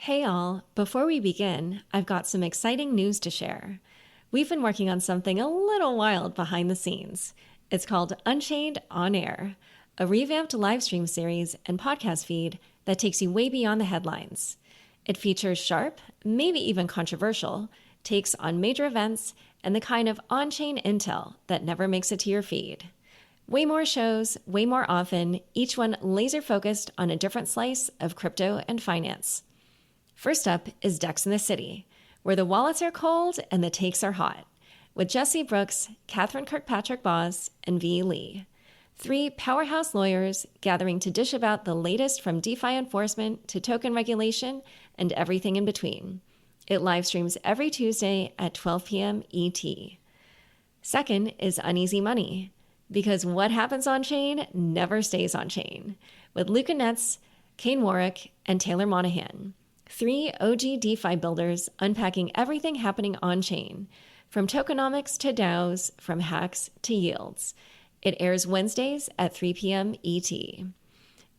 Hey all, before we begin, I've got some exciting news to share. We've been working on something a little wild behind the scenes. It's called Unchained On Air, a revamped live stream series and podcast feed that takes you way beyond the headlines. It features sharp, maybe even controversial, takes on major events and the kind of on-chain intel that never makes it to your feed. Way more shows, way more often, each one laser focused on a different slice of crypto and finance. First up is Dex in the City, where the wallets are cold and the takes are hot, with Jesse Brooks, Catherine Kirkpatrick-Boss, and V. Lee. Three powerhouse lawyers gathering to dish about the latest from DeFi enforcement to token regulation and everything in between. It live streams every Tuesday at 12 p.m. ET. Second is Uneasy Money, because what happens on chain never stays on chain, with Luca Netz, Kane Warwick, and Taylor Monahan. Three OG DeFi builders unpacking everything happening on-chain, from tokenomics to DAOs, from hacks to yields. It airs Wednesdays at 3 p.m. ET.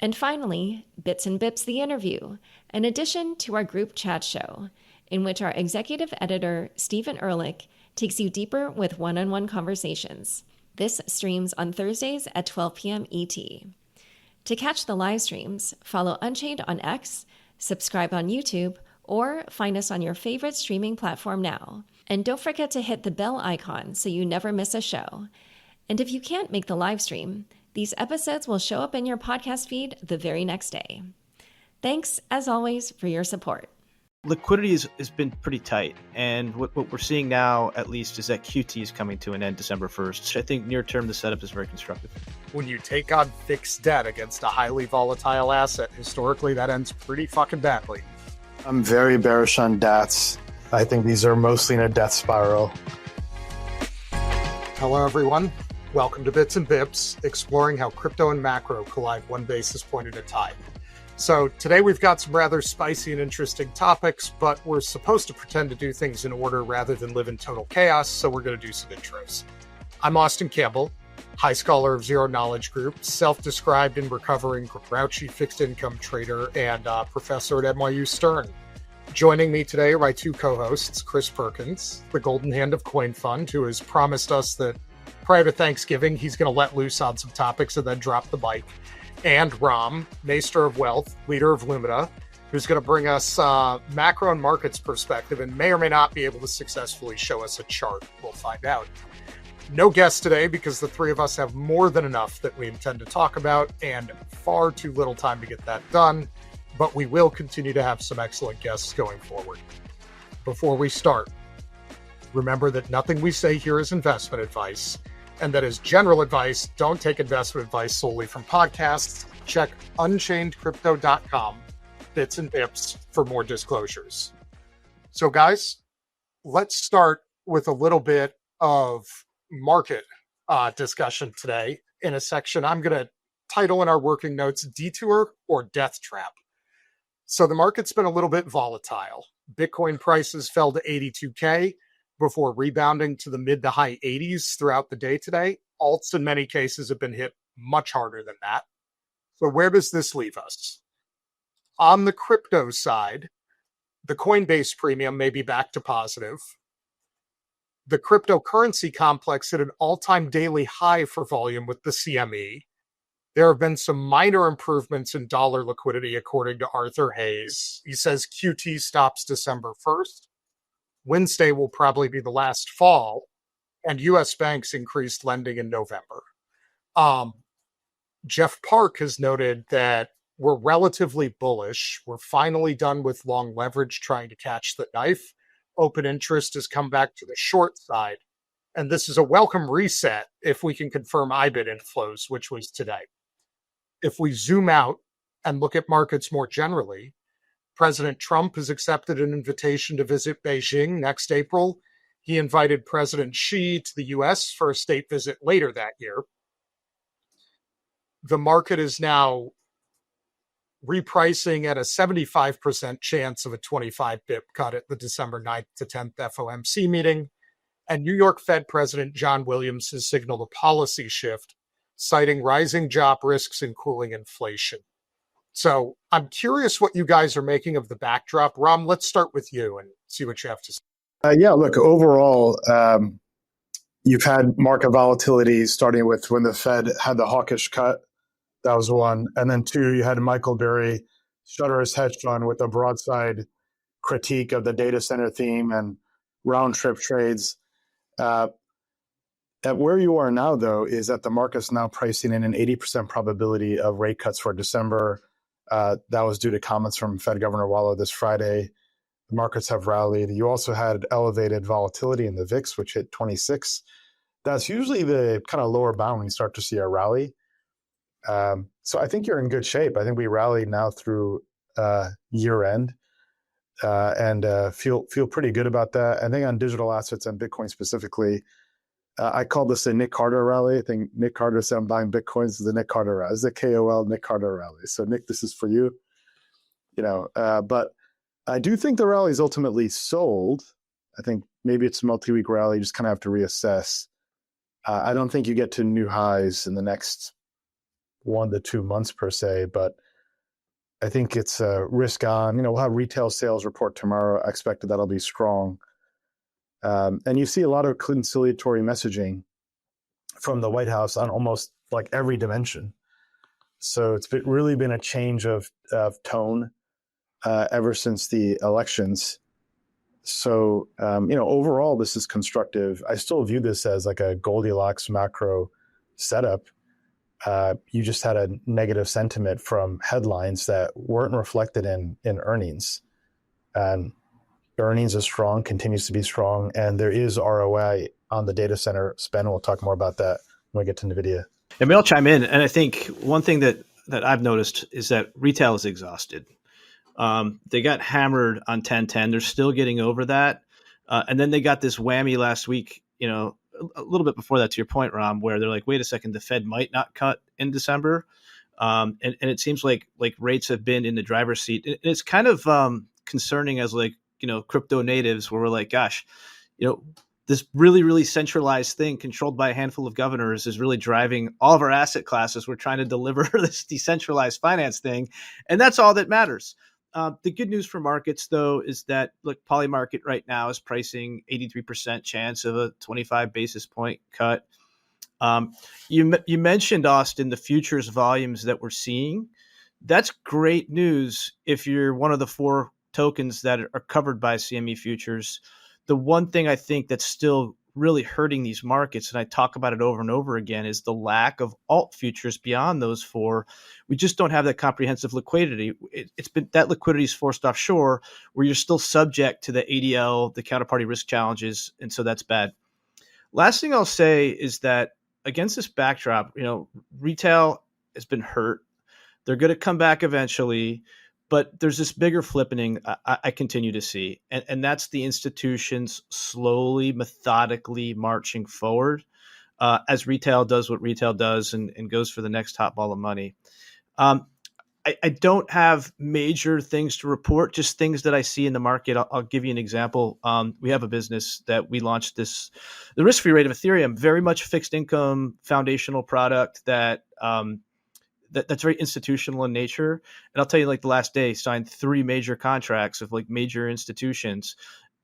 And finally, Bits and Bips the Interview, an addition to our group chat show, in which our executive editor, Stephen Ehrlich, takes you deeper with one-on-one conversations. This streams on Thursdays at 12 p.m. ET. To catch the live streams, follow Unchained on X, subscribe on YouTube, or find us on your favorite streaming platform now. And don't forget to hit the bell icon so you never miss a show. And if you can't make the live stream, these episodes will show up in your podcast feed the very next day. Thanks, as always, for your support. Liquidity has been pretty tight, and what we're seeing now, at least, is that QT is coming to an end December 1st. I think near term, the setup is very constructive. When you take on fixed debt against a highly volatile asset, historically, that ends pretty fucking badly. I'm very bearish on DATs. I think these are mostly in a death spiral. Hello, everyone. Welcome to Bits and Bips, exploring how crypto and macro collide one basis point at a time. So today we've got some rather spicy and interesting topics, but we're supposed to pretend to do things in order rather than live in total chaos, so we're going to do some intros. I'm Austin Campbell, high scholar of Zero Knowledge Group, self-described and recovering grouchy fixed income trader, and professor at NYU Stern. Joining me today are my two co-hosts, Chris Perkins, the golden hand of CoinFund, who has promised us that prior to Thanksgiving, he's going to let loose on some topics and then drop the mic. And Ram, Maester of Wealth, leader of Lumida, who's going to bring us macro and markets perspective and may or may not be able to successfully show us a chart. We'll find out. No guests today because the three of us have more than enough that we intend to talk about and far too little time to get that done, but we will continue to have some excellent guests going forward. Before we start, remember that nothing we say here is investment advice, and that as general advice, don't take investment advice solely from podcasts. Check unchainedcrypto.com, Bits and Bips, for more disclosures. So guys, let's start with a little bit of market discussion today in a section I'm going to title in our working notes, Detour or Death Trap. So the market's been a little bit volatile. Bitcoin prices fell to 82K. Before rebounding to the mid to high 80s throughout the day today. Alts in many cases have been hit much harder than that. So where does this leave us? On the crypto side, the Coinbase premium may be back to positive. The cryptocurrency complex hit an all-time daily high for volume with the CME. There have been some minor improvements in dollar liquidity, according to Arthur Hayes. He says QT stops December 1st. Wednesday will probably be the last fall, and U.S. banks increased lending in November. Jeff Park has noted that we're relatively bullish. We're finally done with long leverage trying to catch the knife. Open interest has come back to the short side, and this is a welcome reset if we can confirm IBIT inflows, which was today. If we zoom out and look at markets more generally, President Trump has accepted an invitation to visit Beijing next April. He invited President Xi to the U.S. for a state visit later that year. The market is now repricing at a 75% chance of a 25 bip cut at the December 9th to 10th FOMC meeting. And New York Fed President John Williams has signaled a policy shift, citing rising job risks and cooling inflation. So I'm curious what you guys are making of the backdrop. Ram, let's start with you and see what you have to say. Yeah, look, overall, you've had market volatility starting with when the Fed had the hawkish cut. That was one. And then two, you had Michael Burry shutter his hedge fund with a broadside critique of the data center theme and round trip trades. At where you are now, though, is that the market's now pricing in an 80% probability of rate cuts for December. That was due to comments from Fed Governor Wallow this Friday. The markets have rallied. You also had elevated volatility in the VIX, which hit 26. That's usually the kind of lower bound when you start to see a rally. So I think you're in good shape. I think we rallied now through year end and feel pretty good about that. I think on digital assets and Bitcoin specifically, I call this a Nick Carter rally. I think Nick Carter said I'm buying Bitcoins. This is the Nick Carter rally. This is a KOL Nick Carter rally. So Nick, this is for you. But I do think the rally is ultimately sold. I think maybe it's a multi-week rally. You just kind of have to reassess. I don't think you get to new highs in the next 1 to 2 months per se, but I think it's risk on. We'll have retail sales report tomorrow. I expect that'll be strong. And you see a lot of conciliatory messaging from the White House on almost like every dimension. So it's really been a change of tone ever since the elections. So, overall, this is constructive. I still view this as like a Goldilocks macro setup. You just had a negative sentiment from headlines that weren't reflected in earnings. And earnings is strong, continues to be strong, and there is ROI on the data center spend. We'll talk more about that when we get to NVIDIA. And maybe I'll chime in. And I think one thing that I've noticed is that retail is exhausted. They got hammered on 1010. They're still getting over that. And then they got this whammy last week, a little bit before that, to your point, Ram, where they're like, wait a second, the Fed might not cut in December. And it seems like rates have been in the driver's seat. And it's kind of concerning as crypto natives, where we're like, gosh, this really, really centralized thing controlled by a handful of governors is really driving all of our asset classes. We're trying to deliver this decentralized finance thing, and that's all that matters. The good news for markets, though, is that Polymarket right now is pricing 83% chance of a 25 basis point cut. You mentioned, Austin, the futures volumes that we're seeing. That's great news if you're one of the 4 tokens that are covered by CME futures. The one thing I think that's still really hurting these markets, and I talk about it over and over again, is the lack of alt futures beyond those 4. We just don't have that comprehensive liquidity. It's been that liquidity is forced offshore, where you're still subject to the ADL, the counterparty risk challenges, and so that's bad. Last thing I'll say is that against this backdrop, retail has been hurt. They're going to come back eventually. But there's this bigger flippening I continue to see, and that's the institutions slowly, methodically marching forward as retail does what retail does and goes for the next hot ball of money. I don't have major things to report, just things that I see in the market. I'll give you an example. We have a business that we launched the risk-free rate of Ethereum, very much fixed income foundational product that's very institutional in nature. And I'll tell you, the last day signed 3 major contracts of major institutions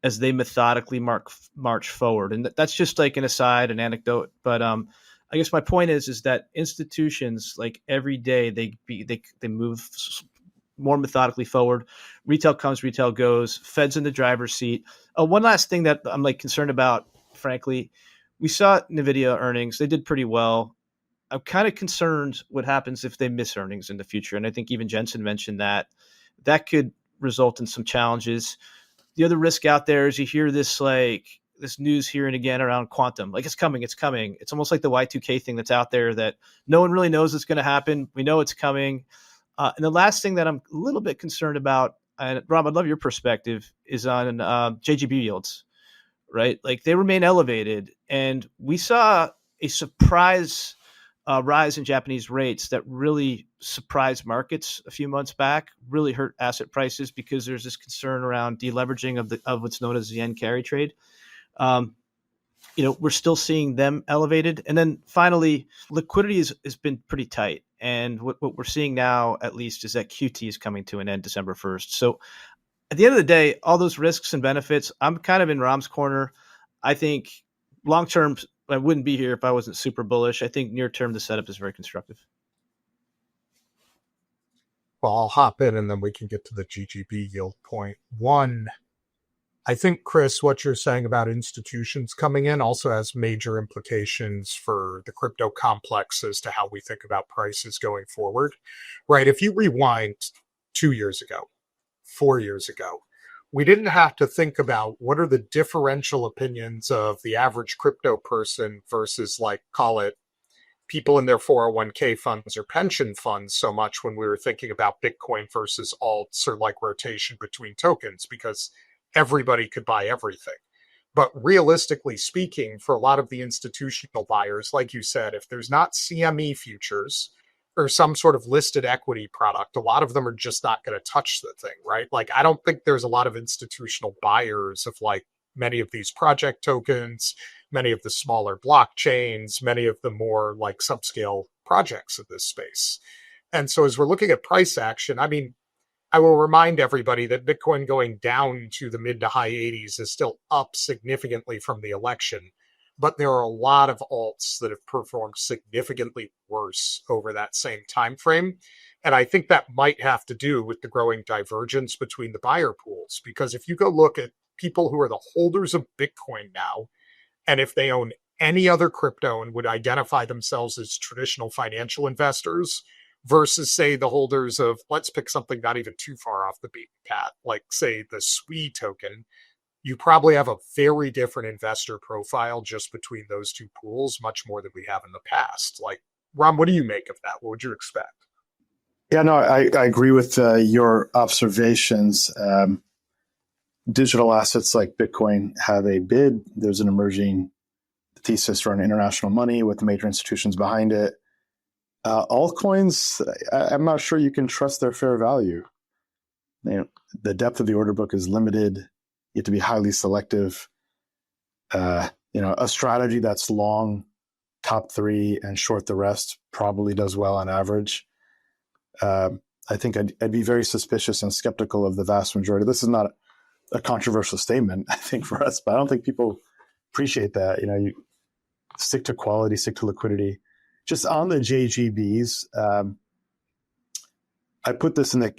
as they methodically march forward. And that's just an aside, an anecdote. But I guess my point is that institutions, every day, they move more methodically forward. Retail comes, retail goes. Fed's in the driver's seat. One last thing that I'm concerned about, frankly, we saw NVIDIA earnings. They did pretty well. I'm kind of concerned what happens if they miss earnings in the future. And I think even Jensen mentioned that could result in some challenges. The other risk out there is you hear this news here and again around quantum. It's coming. It's almost like the Y2K thing that's out there that no one really knows it's going to happen. We know it's coming. And the last thing that I'm a little bit concerned about, and Rob, I'd love your perspective, is on JGB yields, right? They remain elevated. And we saw a surprise rise in Japanese rates that really surprised markets a few months back, really hurt asset prices because there's this concern around deleveraging of what's known as the yen carry trade. we're still seeing them elevated. And then finally, liquidity has been pretty tight. And what we're seeing now, at least, is that QT is coming to an end December 1st. So at the end of the day, all those risks and benefits, I'm kind of in Rom's corner. I think long term, I wouldn't be here if I wasn't super bullish. I think near term, the setup is very constructive. Well, I'll hop in and then we can get to the GGB yield point. One, I think, Chris, what you're saying about institutions coming in also has major implications for the crypto complex as to how we think about prices going forward, right? If you rewind 2 years ago, 4 years ago, we didn't have to think about what are the differential opinions of the average crypto person versus, like, call it people in their 401k funds or pension funds so much when we were thinking about Bitcoin versus alts or like rotation between tokens, because everybody could buy everything. But realistically speaking, for a lot of the institutional buyers, like you said, if there's not CME futures or some sort of listed equity product, a lot of them are just not going to touch the thing, right? Like, I don't think there's a lot of institutional buyers of like many of these project tokens, many of the smaller blockchains, many of the more like subscale projects in this space. And so as we're looking at price action, I mean, I will remind everybody that Bitcoin going down to the mid to high 80s is still up significantly from the election, but there are a lot of alts that have performed significantly worse over that same time frame. And I think that might have to do with the growing divergence between the buyer pools, because if you go look at people who are the holders of Bitcoin now, and if they own any other crypto and would identify themselves as traditional financial investors versus, say, the holders of, let's pick something not even too far off the beaten path, like, say, the SWI token, you probably have a very different investor profile just between those two pools, much more than we have in the past. Like, Ron, what do you make of that? What would you expect? Yeah, no, I agree with your observations. Digital assets like Bitcoin have a bid. There's an emerging thesis around international money with major institutions behind it. Altcoins, I'm not sure you can trust their fair value. The depth of the order book is limited. You have to be highly selective. A strategy that's long top three and short the rest probably does well on average. I think I'd be very suspicious and skeptical of the vast majority. This is not a controversial statement, I think, for us, but I don't think people appreciate that. You stick to quality, stick to liquidity. Just on the JGBs, I put this in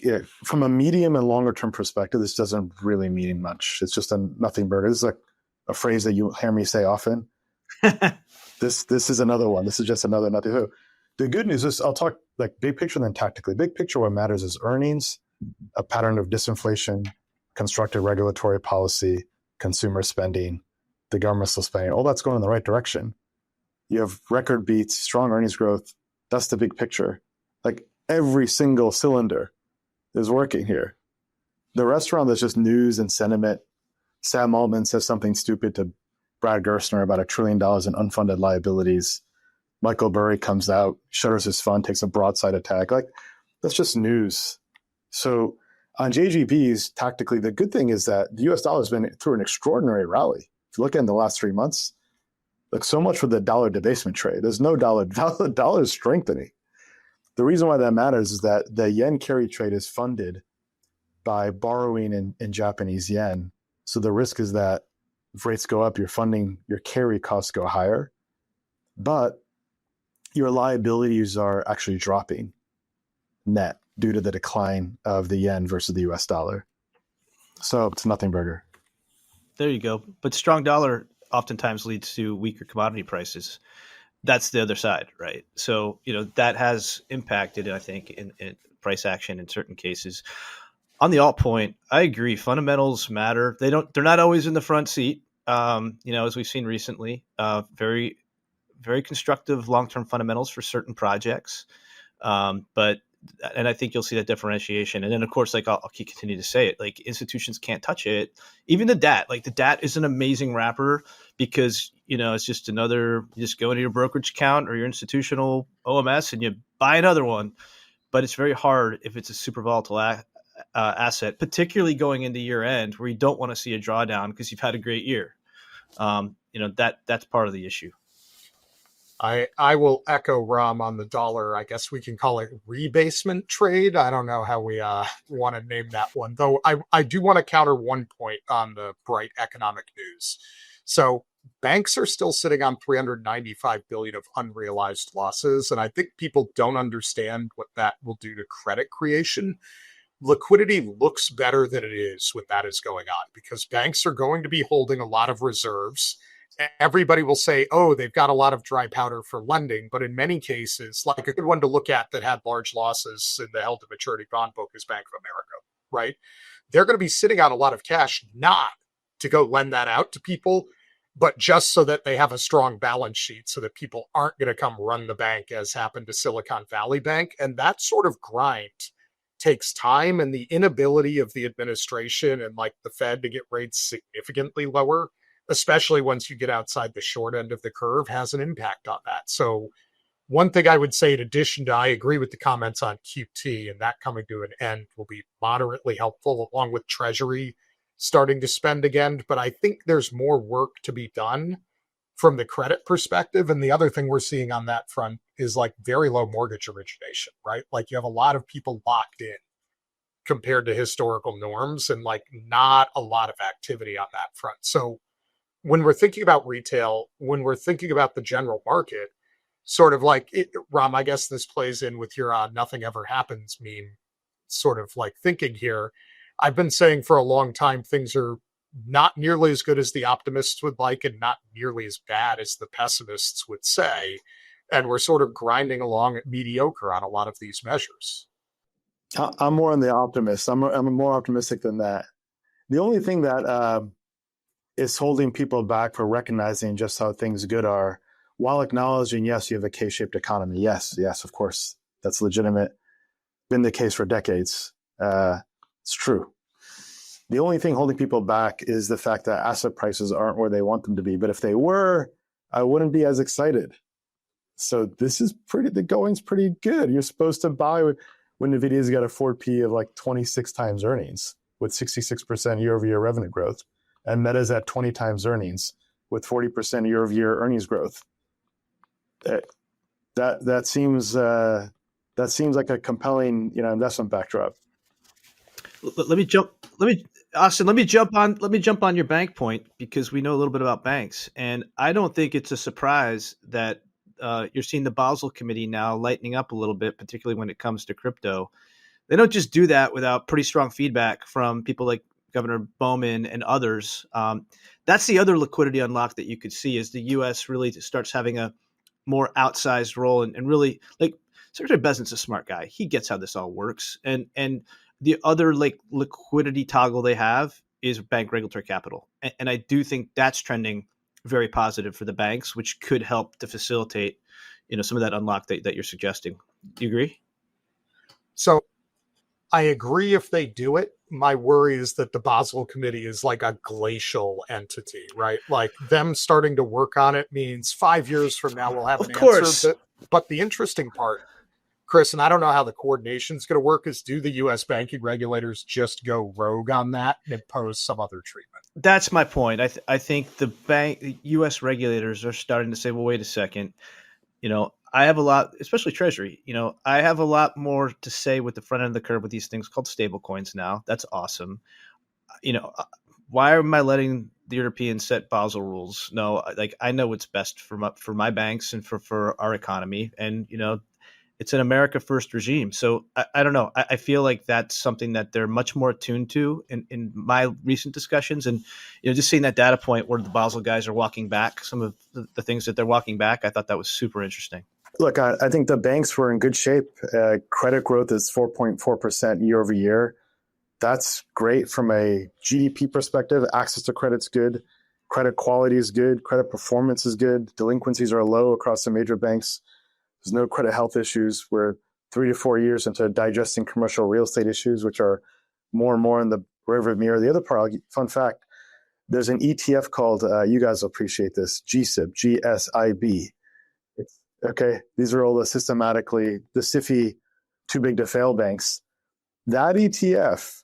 from a medium and longer term perspective, this doesn't really mean much. It's just a nothing burger. This is like a phrase that you hear me say often. This is another one. This is just another nothing. So the good news is, I'll talk like big picture then tactically. Big picture, what matters is earnings, a pattern of disinflation, constructive regulatory policy, consumer spending, the government still spending, all that's going in the right direction. You have record beats, strong earnings growth. That's the big picture. Like every single cylinder is working here. The rest around that's just news and sentiment. Sam Altman says something stupid to Brad Gerstner about $1 trillion in unfunded liabilities. Michael Burry comes out, shutters his fund, takes a broadside attack. Like, that's just news. So on JGBs, tactically, the good thing is that the US dollar has been through an extraordinary rally. If you look at in the last 3 months, like so much for the dollar debasement trade. There's no dollar. The dollar is strengthening. The reason why that matters is that the yen carry trade is funded by borrowing in Japanese yen. So the risk is that if rates go up, your carry costs go higher, but your liabilities are actually dropping net due to the decline of the yen versus the US dollar. So it's nothing burger. There you go. But strong dollar oftentimes leads to weaker commodity prices. That's the other side, right? So, that has impacted, I think, in price action in certain cases. On the alt point, I agree. Fundamentals matter. They're not always in the front seat. As we've seen recently, very, very constructive long-term fundamentals for certain projects. And I think you'll see that differentiation. And then, of course, like I'll continue to say it, like institutions can't touch it. Even the DAT, like the DAT is an amazing wrapper because, it's just you just go into your brokerage account or your institutional OMS and you buy another one. But it's very hard if it's a super volatile asset, particularly going into year end where you don't want to see a drawdown because you've had a great year. That's part of the issue. I will echo Ram on the dollar. I guess we can call it rebasement trade. I don't know how we want to name that one, though. I do want to counter one point on the bright economic news. So banks are still sitting on 395 billion of unrealized losses, and I think people don't understand what that will do to credit creation. Liquidity looks better than it is when that is going on because banks are going to be holding a lot of reserves. Everybody will say, oh, they've got a lot of dry powder for lending. But in many cases, like a good one to look at that had large losses in the held to maturity bond book is Bank of America, right? They're going to be sitting on a lot of cash, not to go lend that out to people, but just so that they have a strong balance sheet so that people aren't going to come run the bank as happened to Silicon Valley Bank. And that sort of grind takes time, and the inability of the administration and like the Fed to get rates significantly lower, especially once you get outside the short end of the curve, has an impact on that. So one thing I would say in addition to, I agree with the comments on QT and that coming to an end will be moderately helpful along with Treasury starting to spend again. But I think there's more work to be done from the credit perspective. And the other thing we're seeing on that front is like very low mortgage origination, right? Like you have a lot of people locked in compared to historical norms and like not a lot of activity on that front. So when we're thinking about retail, when we're thinking about the general market, sort of like Ram, I guess this plays in with your nothing ever happens meme sort of like thinking here. I've been saying for a long time, things are not nearly as good as the optimists would like and not nearly as bad as the pessimists would say. And we're sort of grinding along at mediocre on a lot of these measures. I'm more on the optimist. I'm more optimistic than that. The only thing that is holding people back for recognizing just how things good are, while acknowledging, yes, you have a K-shaped economy. Yes, of course, that's legitimate. Been the case for decades. It's true. The only thing holding people back is the fact that asset prices aren't where they want them to be. But if they were, I wouldn't be as excited. So this is the going's pretty good. You're supposed to buy when NVIDIA's got a forward P of like 26 times earnings with 66% year-over-year revenue growth. And Meta's at 20 times earnings with 40% year-over-year earnings growth. That seems like a compelling investment backdrop. Austin, let me jump on your bank point because we know a little bit about banks, and I don't think it's a surprise that you're seeing the Basel Committee now lightening up a little bit, particularly when it comes to crypto. They don't just do that without pretty strong feedback from people like Governor Bowman and others. That's the other liquidity unlock that you could see as the U.S. really starts having a more outsized role and really like Secretary Besant's a smart guy. He gets how this all works. And the other like liquidity toggle they have is bank regulatory capital. And I do think that's trending very positive for the banks, which could help to facilitate, some of that unlock that you're suggesting. Do you agree? So I agree if they do it. My worry is that the Basel Committee is like a glacial entity, right? Like them starting to work on it means 5 years from now we'll have an answer. But the interesting part, Chris, and I don't know how the coordination is going to work, is do the U.S. banking regulators just go rogue on that and impose some other treatment? That's my point. I think the U.S. regulators are starting to say, well, wait a second. I have a lot, especially Treasury. I have a lot more to say with the front end of the curve with these things called stable coins now. That's awesome. Why am I letting the Europeans set Basel rules? No, like I know what's best for my banks and for our economy. And, it's an America first regime. So I don't know. I feel like that's something that they're much more attuned to in my recent discussions. And, just seeing that data point where the Basel guys are walking back some of the things that they're walking back, I thought that was super interesting. Look, I think the banks were in good shape. Credit growth is 4.4% year over year. That's great from a GDP perspective. Access to credit's good. Credit quality is good. Credit performance is good. Delinquencies are low across the major banks. There's no credit health issues. We're 3 to 4 years into digesting commercial real estate issues, which are more and more in the rearview mirror. The other part, fun fact, there's an ETF called, you guys will appreciate this, GSIB, G-S-I-B. Okay, these are all the SIFI too big to fail banks. That ETF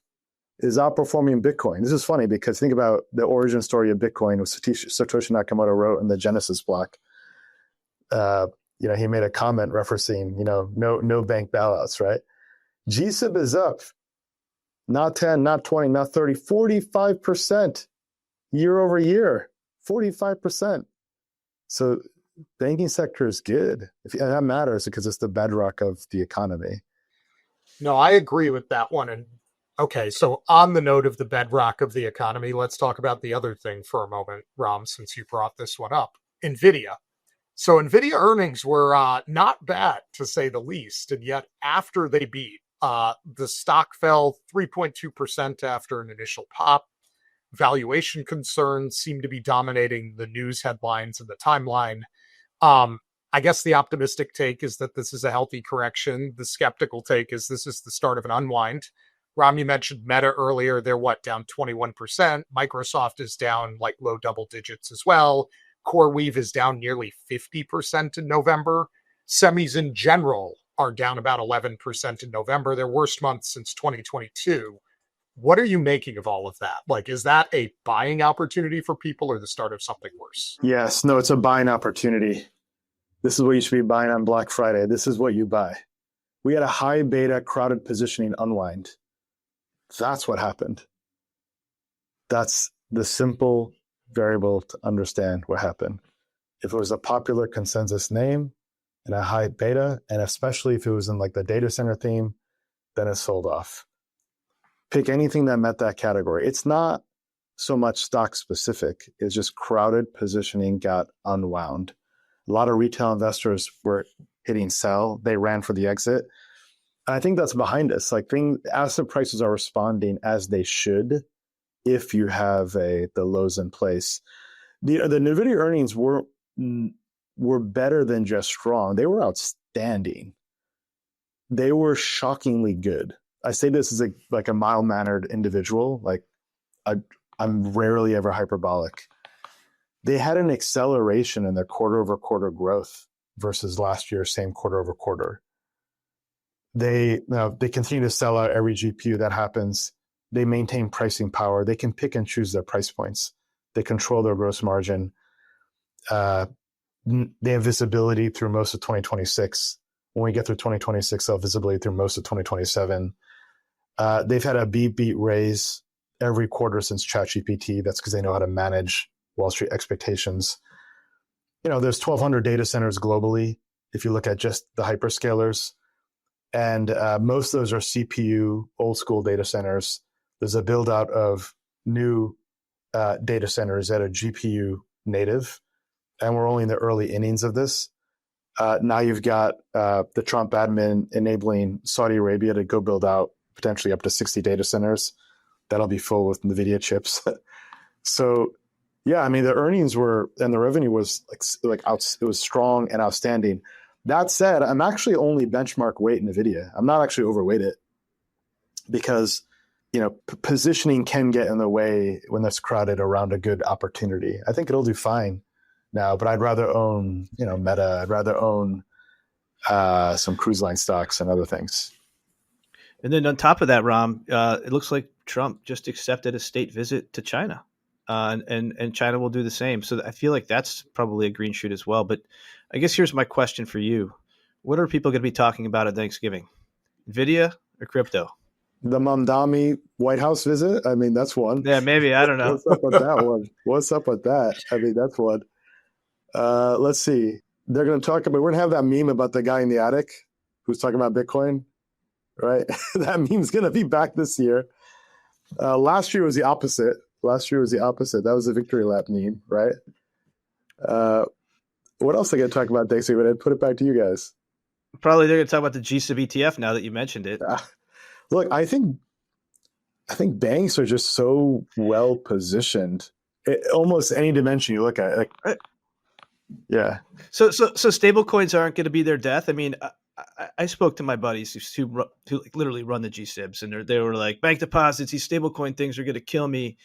is outperforming Bitcoin. This is funny because think about the origin story of Bitcoin, was Satoshi Nakamoto wrote in the Genesis block. He made a comment referencing, no bank bailouts, right? GSIB is up, not 10, not 20, not 30, 45% year over year, 45%. So banking sector is good. And that matters because it's the bedrock of the economy. No, I agree with that one. And okay, so on the note of the bedrock of the economy, let's talk about the other thing for a moment, Ram, since you brought this one up. NVIDIA. So NVIDIA earnings were not bad, to say the least. And yet after they beat, the stock fell 3.2% after an initial pop. Valuation concerns seem to be dominating the news headlines and the timeline. I guess the optimistic take is that this is a healthy correction. The skeptical take is this is the start of an unwind. Ram, you mentioned Meta earlier. They're down 21%. Microsoft is down like low double digits as well. CoreWeave is down nearly 50% in November. Semis in general are down about 11% in November, their worst month since 2022. What are you making of all of that? Like, is that a buying opportunity for people or the start of something worse? Yes, no, it's a buying opportunity. This is what you should be buying on Black Friday. This is what you buy. We had a high beta crowded positioning unwind. That's what happened. That's the simple variable to understand what happened. If it was a popular consensus name and a high beta, and especially if it was in like the data center theme, then it sold off. Pick anything that met that category. It's not so much stock specific. It's just crowded positioning got unwound. A lot of retail investors were hitting sell. They ran for the exit. I think that's behind us. Like asset prices are responding as they should if you have the lows in place. The NVIDIA earnings were better than just strong. They were outstanding. They were shockingly good. I say this as a mild-mannered individual. Like I'm rarely ever hyperbolic. They had an acceleration in their quarter-over-quarter growth versus last year, same quarter-over-quarter. They continue to sell out every GPU that happens. They maintain pricing power. They can pick and choose their price points. They control their gross margin. They have visibility through most of 2026. When we get through 2026, they'll have visibility through most of 2027. They've had a beat raise every quarter since ChatGPT. That's because they know how to manage Wall Street expectations. There's 1,200 data centers globally if you look at just the hyperscalers. And most of those are CPU, old school data centers. There's a build out of new data centers that are GPU native. And we're only in the early innings of this. Now you've got the Trump admin enabling Saudi Arabia to go build out potentially up to 60 data centers. That'll be full with NVIDIA chips. So, yeah, I mean, the earnings and the revenue was it was strong and outstanding. That said, I'm actually only benchmark weight NVIDIA. I'm not actually overweight it because, positioning can get in the way when that's crowded around a good opportunity. I think it'll do fine now, but I'd rather own, Meta. I'd rather own some cruise line stocks and other things. And then on top of that, Ram, it looks like Trump just accepted a state visit to China, and China will do the same. So I feel like that's probably a green shoot as well. But I guess here's my question for you. What are people going to be talking about at Thanksgiving? NVIDIA or crypto? The Mamdani White House visit? I mean, that's one. Yeah, maybe. I don't know. What's up with that one? What's up with that? I mean, that's one. Let's see. They're going to talk about, we're going to have that meme about the guy in the attic who's talking about Bitcoin, right? That meme's going to be back this year. Last year was the opposite. That was the victory lap meme, right? What else are they going to talk about next week? But I'd put it back to you guys. Probably they're going to talk about the GSIB ETF now that you mentioned it. Look, I think banks are just so well positioned. Almost any dimension you look at, yeah. So stable coins aren't going to be their death. I mean, I spoke to my buddies who literally run the GSIBs, and they were like, bank deposits, these stablecoin things are going to kill me.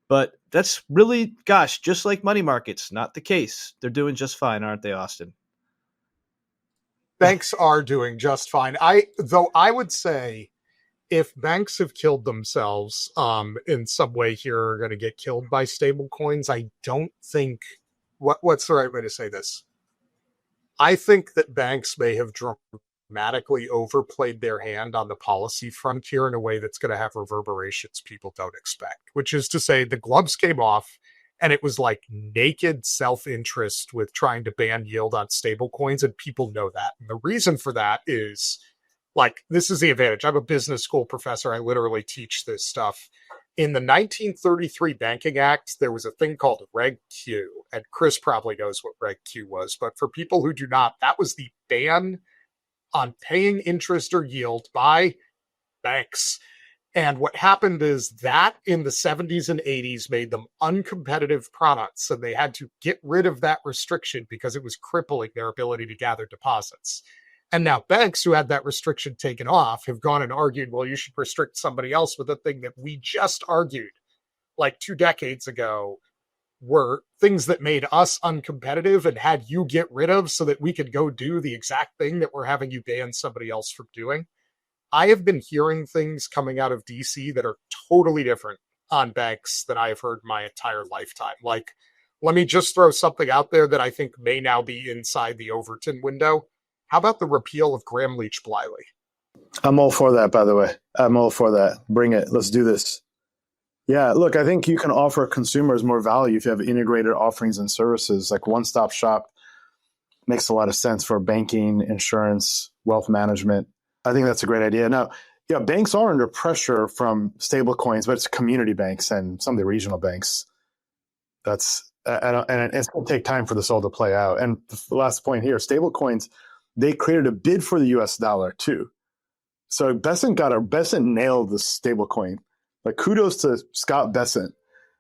But that's really, gosh, just like money markets, not the case. They're doing just fine, aren't they, Austin? Banks are doing just fine. Though I would say if banks have killed themselves in some way here, are going to get killed by stable coins, I don't think what's the right way to say this? I think that banks may have dramatically overplayed their hand on the policy frontier in a way that's going to have reverberations people don't expect, which is to say the gloves came off and it was like naked self-interest with trying to ban yield on stable coins, and people know that. And the reason for that is, like, this is the advantage. I'm a business school professor. I literally teach this stuff. In the 1933 Banking Act, there was a thing called Reg Q, and Chris probably knows what Reg Q was, but for people who do not, that was the ban on paying interest or yield by banks. And what happened is that in the 70s and 80s made them uncompetitive products, and they had to get rid of that restriction because it was crippling their ability to gather deposits. And now banks who had that restriction taken off have gone and argued, well, you should restrict somebody else with a thing that we just argued like 2 decades ago were things that made us uncompetitive and had you get rid of so that we could go do the exact thing that we're having you ban somebody else from doing. I have been hearing things coming out of DC that are totally different on banks than I have heard my entire lifetime. Like, let me just throw something out there that I think may now be inside the Overton window. How about the repeal of Graham Leach Bliley? I'm all for that, by the way. I'm all for that. Bring it. Let's do this. Yeah, look, I think you can offer consumers more value if you have integrated offerings and services. Like one-stop shop makes a lot of sense for banking, insurance, wealth management. I think that's a great idea. Now, yeah, banks are under pressure from stable coins, but it's community banks and some of the regional banks. That's and it's going to take time for this all to play out. And the last point here, stable coins, they created a bid for the US dollar too. So Bessent nailed the stable coin. Like, kudos to Scott Bessent.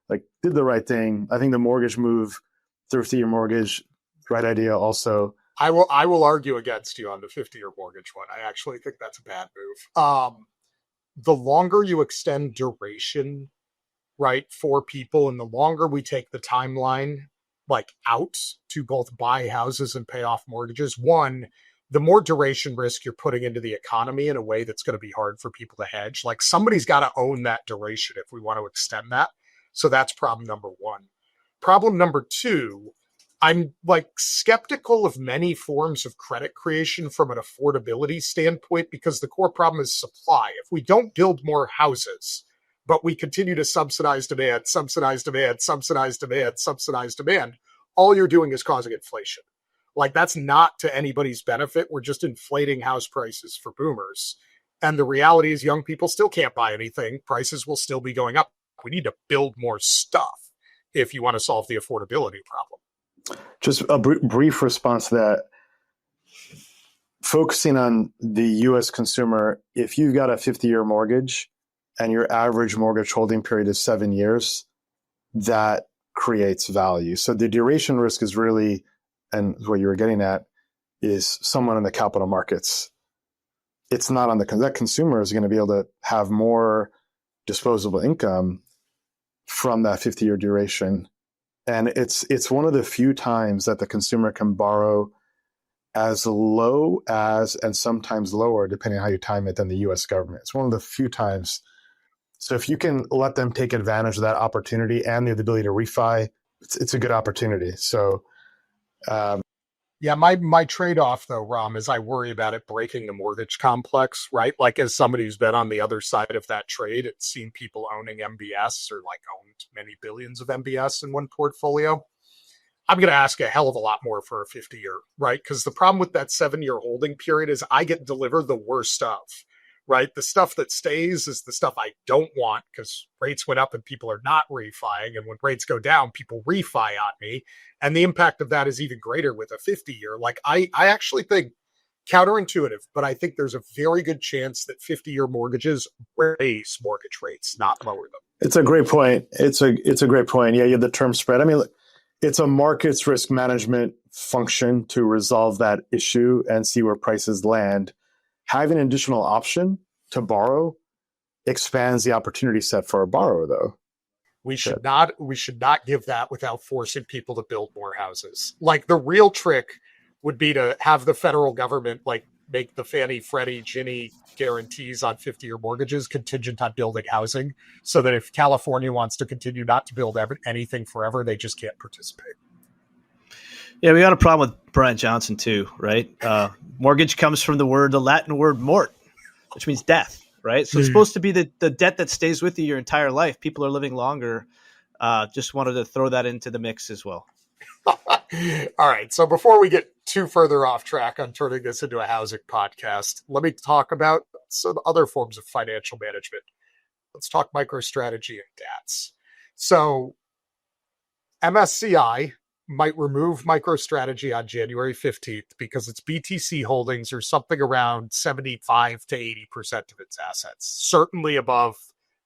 Like, did the right thing. I think the mortgage move, 30-year mortgage, right idea also. I will argue against you on the 50-year mortgage one. I actually think that's a bad move. The longer you extend duration, right, for people, and the longer we take the timeline like out to both buy houses and pay off mortgages, one, the more duration risk you're putting into the economy in a way that's going to be hard for people to hedge. Like, somebody's got to own that duration if we want to extend that. So that's problem number one. Problem number two, I'm like skeptical of many forms of credit creation from an affordability standpoint, because the core problem is supply. If we don't build more houses, but we continue to subsidize demand, all you're doing is causing inflation. Like, that's not to anybody's benefit. We're just inflating house prices for boomers. And the reality is young people still can't buy anything. Prices will still be going up. We need to build more stuff if you want to solve the affordability problem. Just a brief response to that. Focusing on the U.S. consumer, if you've got a 50-year mortgage and your average mortgage holding period is 7 years, that creates value. So the duration risk is really, and what you were getting at, is someone in the capital markets. It's not on that consumer is going to be able to have more disposable income from that 50-year duration. And it's one of the few times that the consumer can borrow as low as, and sometimes lower, depending on how you time it, than the U.S. government. It's one of the few times. So if you can let them take advantage of that opportunity and the ability to refi, it's a good opportunity. So, yeah, my trade-off though, Ram, is I worry about it breaking the mortgage complex, right? Like, as somebody who's been on the other side of that trade, it's seen people owning MBS or like owned many billions of MBS in one portfolio. I'm going to ask a hell of a lot more for a 50-year, right? Because the problem with that 7-year holding period is I get delivered the worst stuff, right? The stuff that stays is the stuff I don't want, because rates went up and people are not refiing. And when rates go down, people refi on me. And the impact of that is even greater with a 50-year. Like, I actually think, counterintuitive, but I think there's a very good chance that 50-year mortgages raise mortgage rates, not lower them. It's a great point. It's a great point. Yeah, you have the term spread. I mean, look, it's a markets risk management function to resolve that issue and see where prices land. Having an additional option to borrow expands the opportunity set for a borrower, though. We should not give that without forcing people to build more houses. Like, the real trick would be to have the federal government like make the Fannie, Freddie, Ginnie guarantees on 50-year mortgages contingent on building housing, so that if California wants to continue not to build anything forever, they just can't participate. Yeah, we got a problem with Brian Johnson too, right? Mortgage comes from the Latin word mort, which means death, right? So it's supposed to be the debt that stays with you your entire life. People are living longer. Just wanted to throw that into the mix as well. All right. So before we get too further off track on turning this into a housing podcast, let me talk about some other forms of financial management. Let's talk MicroStrategy and DATs. So MSCI might remove MicroStrategy on January 15th because its BTC holdings are something around 75 to 80% of its assets, certainly above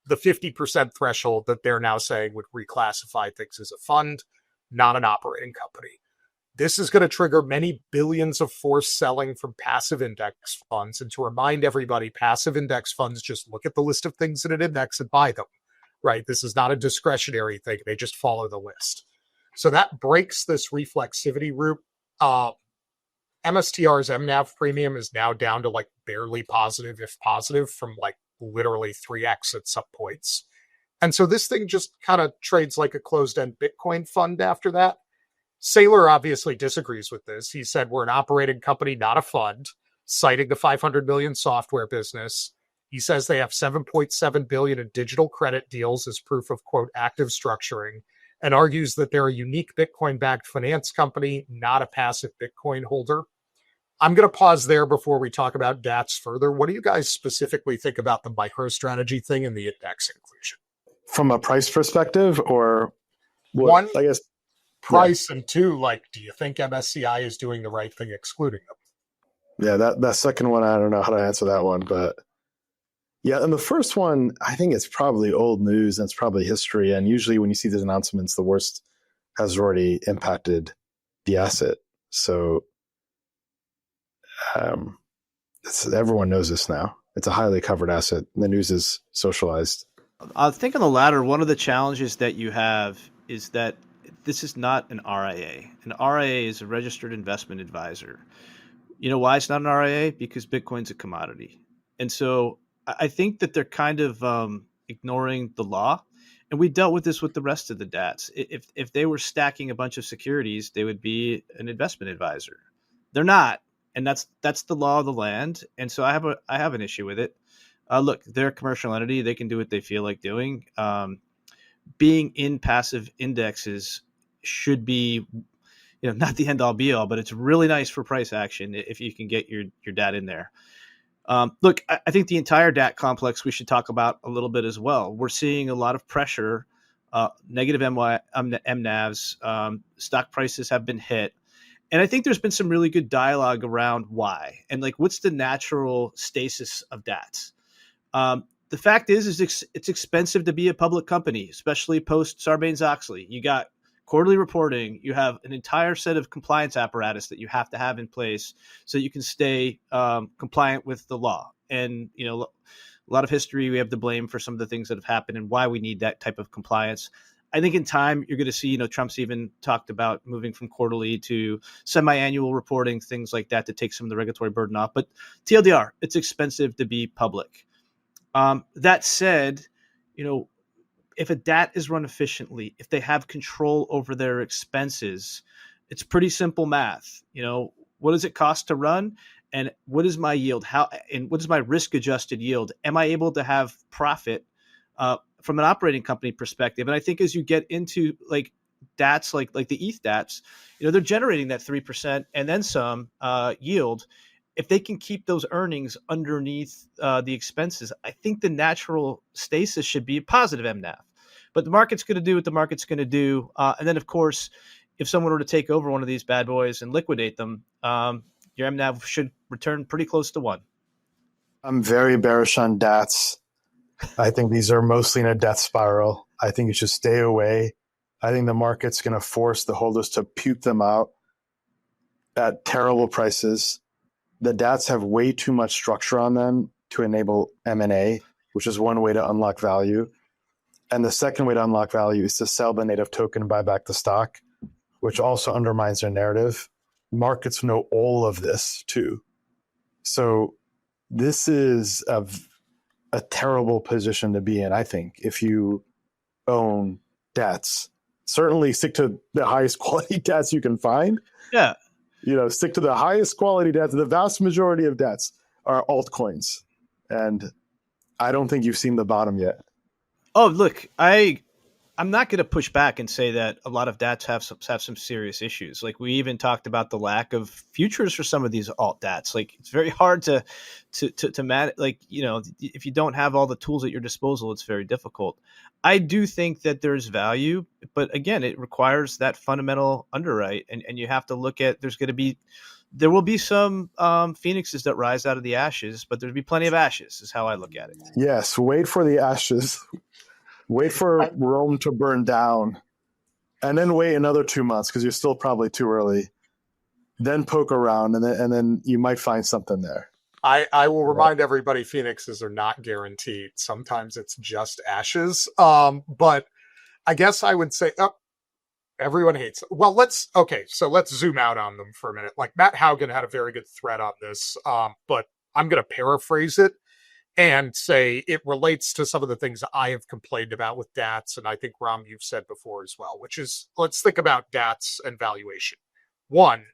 the 50% threshold that they're now saying would reclassify things as a fund, not an operating company. This is going to trigger many billions of forced selling from passive index funds. And to remind everybody, passive index funds just look at the list of things in an index and buy them, right? This is not a discretionary thing. They just follow the list. So that breaks this reflexivity route. MSTR's MNAV premium is now down to like barely positive, if positive, from like literally 3x at some points. And so this thing just kind of trades like a closed-end Bitcoin fund after that. Saylor obviously disagrees with this. He said, we're an operating company, not a fund, citing the 500 million software business. He says they have 7.7 billion in digital credit deals as proof of, quote, active structuring, and argues that they're a unique Bitcoin-backed finance company, not a passive Bitcoin holder. I'm going to pause there before we talk about DATs further. What do you guys specifically think about the MicroStrategy thing and the index inclusion? From a price perspective, or what, one, I guess price, and two, like, do you think MSCI is doing the right thing excluding them? Yeah, that second one, I don't know how to answer that one, but yeah, and the first one, I think it's probably old news and it's probably history. And usually when you see these announcements, the worst has already impacted the asset. So everyone knows this now. It's a highly covered asset. The news is socialized. I think on the latter, one of the challenges that you have is that this is not an RIA. An RIA is a registered investment advisor. You know why it's not an RIA? Because Bitcoin's a commodity. And so I think that they're kind of ignoring the law. And we dealt with this with the rest of the DATs. If they were stacking a bunch of securities, they would be an investment advisor. They're not. And that's the law of the land. And so I have an issue with it. Look, they're a commercial entity. They can do what they feel like doing. Being in passive indexes should be, not the end all be all, but it's really nice for price action if you can get your DAT in there. Look, I think the entire DAT complex we should talk about a little bit as well. We're seeing a lot of pressure, negative MNAVs, stock prices have been hit. And I think there's been some really good dialogue around why and like what's the natural stasis of DATs. The fact is it's expensive to be a public company, especially post Sarbanes-Oxley. You got quarterly reporting. You have an entire set of compliance apparatus that you have to have in place so you can stay compliant with the law. And, a lot of history we have to blame for some of the things that have happened and why we need that type of compliance. I think in time you're going to see, Trump's even talked about moving from quarterly to semi-annual reporting, things like that to take some of the regulatory burden off. But TLDR, it's expensive to be public. That said, if a DAT is run efficiently, if they have control over their expenses, it's pretty simple math. What does it cost to run? And what is my yield? And what is my risk adjusted yield? Am I able to have profit from an operating company perspective? And I think as you get into like DATs, like the ETH DATs, they're generating that 3% and then some yield. If they can keep those earnings underneath the expenses, I think the natural stasis should be positive MNAV. But the market's going to do what the market's going to do. And then, of course, if someone were to take over one of these bad boys and liquidate them, your MNAV should return pretty close to 1. I'm very bearish on DATs. I think these are mostly in a death spiral. I think you should stay away. I think the market's going to force the holders to puke them out at terrible prices. The DATs have way too much structure on them to enable M&A, which is one way to unlock value. And the second way to unlock value is to sell the native token and buy back the stock, which also undermines their narrative. Markets know all of this too. So this is a terrible position to be in, I think, if you own debts. Certainly stick to the highest quality debts you can find. Yeah. Stick to the highest quality debts. The vast majority of debts are altcoins. And I don't think you've seen the bottom yet. Oh, look, I'm not going to push back and say that a lot of DATs have some serious issues. Like we even talked about the lack of futures for some of these alt DATs. Like it's very hard to manage. Like, if you don't have all the tools at your disposal, it's very difficult. I do think that there's value, but again, it requires that fundamental underwrite, and you have to look at. There will be some phoenixes that rise out of the ashes, but there'll be plenty of ashes. Is how I look at it. Yes, wait for the ashes. Wait for Rome to burn down, and then wait another 2 months because you're still probably too early. Then poke around, and then you might find something there. I will remind everybody phoenixes are not guaranteed. Sometimes it's just ashes. But I guess I would say, everyone hates it. Well, let's zoom out on them for a minute. Like Matt Haugen had a very good thread on this, but I'm going to paraphrase it and say it relates to some of the things I have complained about with DATs. And I think, Ram, you've said before as well, which is, let's think about DATs and valuation. One,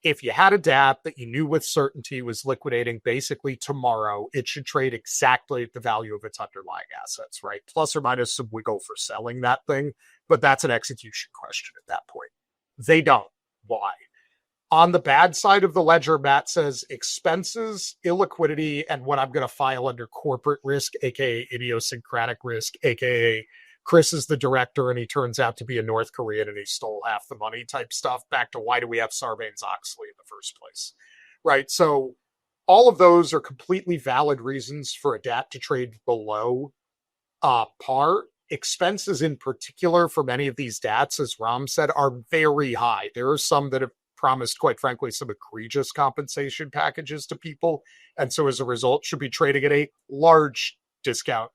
if you had a DAT that you knew with certainty was liquidating basically tomorrow, it should trade exactly at the value of its underlying assets, right? Plus or minus some wiggle for selling that thing. But that's an execution question at that point. They don't. Why? On the bad side of the ledger, Matt says expenses, illiquidity, and what I'm going to file under corporate risk, aka idiosyncratic risk, aka Chris is the director and he turns out to be a North Korean and he stole half the money type stuff. Back to why do we have Sarbanes-Oxley in the first place, right? So all of those are completely valid reasons for a DAT to trade below par. Expenses in particular for many of these DATs, as Ram said, are very high. There are some that have promised, quite frankly, some egregious compensation packages to people. And so as a result, should be trading at a large discount.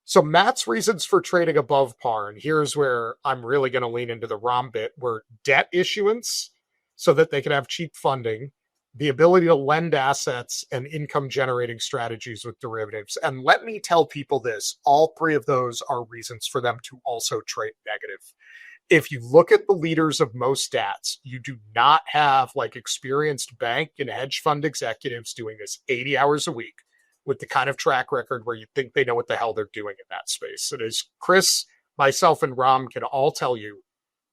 So Matt's reasons for trading above par, and here's where I'm really going to lean into the Ram bit, were debt issuance so that they can have cheap funding, the ability to lend assets, and income generating strategies with derivatives. And let me tell people this, all three of those are reasons for them to also trade negative. If you look at the leaders of most DATs, you do not have like experienced bank and hedge fund executives doing this 80 hours a week with the kind of track record where you think they know what the hell they're doing in that space. And as Chris, myself, and Ram can all tell you,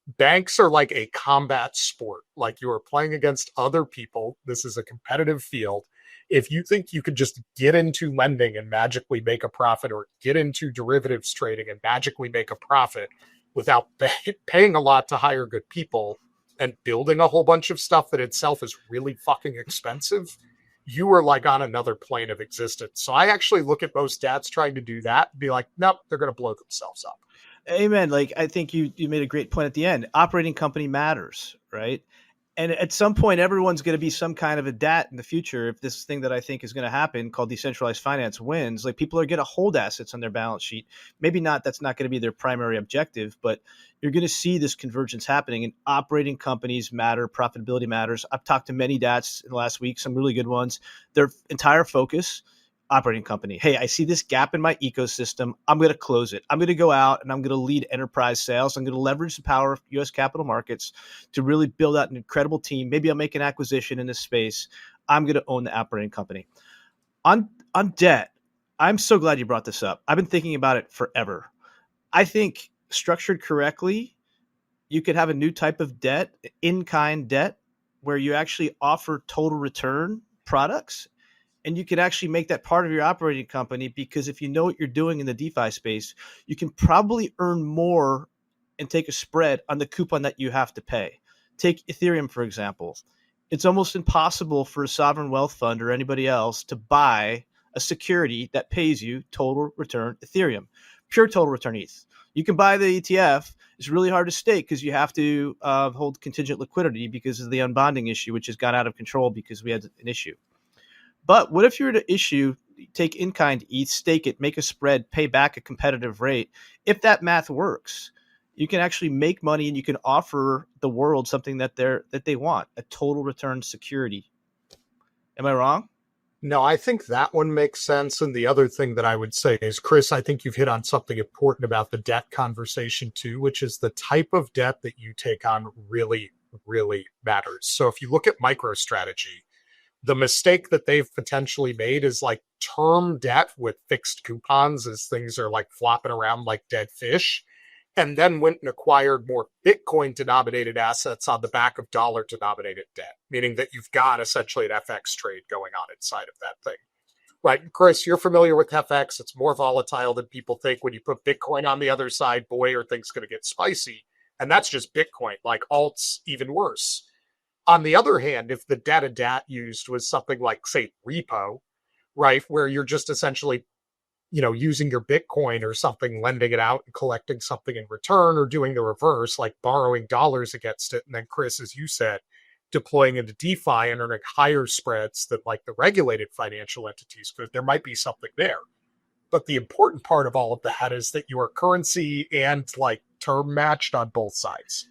banks are like a combat sport. Like you are playing against other people. This is a competitive field. If you think you could just get into lending and magically make a profit, or get into derivatives trading and magically make a profit without paying a lot to hire good people and building a whole bunch of stuff that itself is really fucking expensive, you are like on another plane of existence. So I actually look at most DATs trying to do that and be like, nope, they're going to blow themselves up. Amen. Like I think you made a great point at the end. Operating company matters, right? And at some point, everyone's going to be some kind of a DAT in the future. If this thing that I think is going to happen called decentralized finance wins, like people are going to hold assets on their balance sheet. Maybe not, that's not going to be their primary objective, but you're going to see this convergence happening, and operating companies matter. Profitability matters. I've talked to many DATs in the last week, some really good ones. Their entire focus, operating company. Hey, I see this gap in my ecosystem. I'm going to close it. I'm going to go out and I'm going to lead enterprise sales. I'm going to leverage the power of U.S. capital markets to really build out an incredible team. Maybe I'll make an acquisition in this space. I'm going to own the operating company. On debt, I'm so glad you brought this up. I've been thinking about it forever. I think structured correctly, you could have a new type of debt, in-kind debt, where you actually offer total return products. And you can actually make that part of your operating company, because if you know what you're doing in the DeFi space, you can probably earn more and take a spread on the coupon that you have to pay. Take Ethereum, for example. It's almost impossible for a sovereign wealth fund or anybody else to buy a security that pays you total return Ethereum, pure total return ETH. You can buy the ETF. It's really hard to stake because you have to hold contingent liquidity because of the unbonding issue, which has got out of control because we had an issue. But what if you were to take in-kind ETH, stake it, make a spread, pay back a competitive rate? If that math works, you can actually make money and you can offer the world something that they want, a total return security. Am I wrong? No, I think that one makes sense. And the other thing that I would say is, Chris, I think you've hit on something important about the debt conversation too, which is the type of debt that you take on really, really matters. So if you look at MicroStrategy, the mistake that they've potentially made is like term debt with fixed coupons as things are like flopping around like dead fish, and then went and acquired more Bitcoin denominated assets on the back of dollar denominated debt, meaning that you've got essentially an FX trade going on inside of that thing. Right. Chris, you're familiar with FX. It's more volatile than people think. When you put Bitcoin on the other side, boy, are things going to get spicy. And that's just Bitcoin, like alts, even worse. On the other hand, if the debt used was something like, say, repo, right, where you're just essentially using your Bitcoin or something, lending it out and collecting something in return, or doing the reverse, like borrowing dollars against it. And then, Chris, as you said, deploying into DeFi and earning higher spreads than like the regulated financial entities could, there might be something there. But the important part of all of that is that you are currency and like term matched on both sides.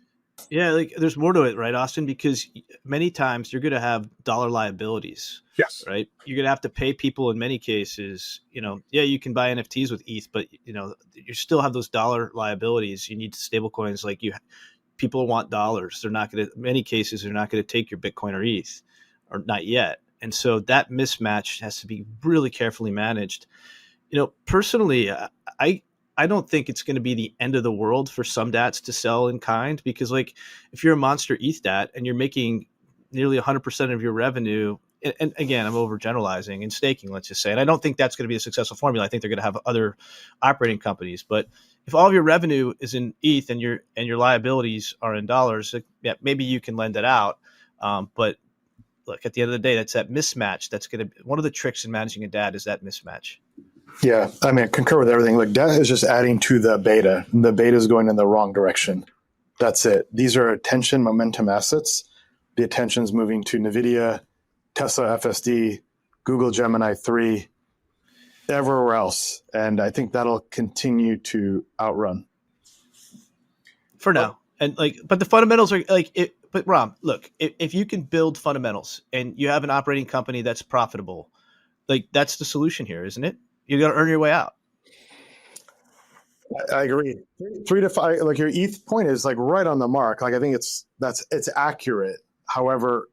Yeah, like there's more to it, right, Austin? Because many times you're going to have dollar liabilities. Yes. Right. You're going to have to pay people in many cases. Yeah, you can buy NFTs with ETH, but you still have those dollar liabilities. You need stable coins. Like people want dollars. They're not going to. In many cases, they're not going to take your Bitcoin or ETH, or not yet. And so that mismatch has to be really carefully managed. Personally, I don't think it's going to be the end of the world for some DATs to sell in kind, because like if you're a monster ETH DAT and you're making nearly 100% of your revenue, and again, I'm overgeneralizing, in staking, let's just say, and I don't think that's going to be a successful formula. I think they're going to have other operating companies, but if all of your revenue is in ETH and your liabilities are in dollars, yeah, maybe you can lend it out. But look, at the end of the day, that's that mismatch. That's going to be one of the tricks in managing a DAT, is that mismatch. Yeah, I mean, I concur with everything. Like, debt is just adding to the beta. The beta is going in the wrong direction. That's it. These are attention momentum assets. The attention's moving to NVIDIA, Tesla FSD, Google Gemini 3, everywhere else. And I think that'll continue to outrun. For now. And but the fundamentals are but Ram, look, if you can build fundamentals and you have an operating company that's profitable, that's the solution here, isn't it? You got to earn your way out. I agree. 3 to 5, like your ETH point is like right on the mark. Like I think it's accurate. However,